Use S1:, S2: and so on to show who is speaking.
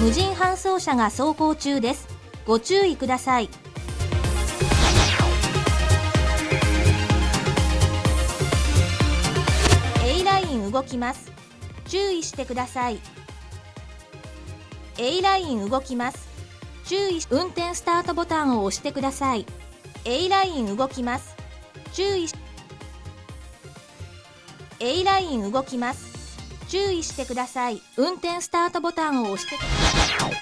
S1: 無人搬送車が走行中です。ご注意ください。A ライン動きます。注意してください。A ライン動きます。注意し、運転スタートボタンを押してください。A ライン動きます。注意し、A ライン動きます。注意してください。運転スタートボタンを押してください。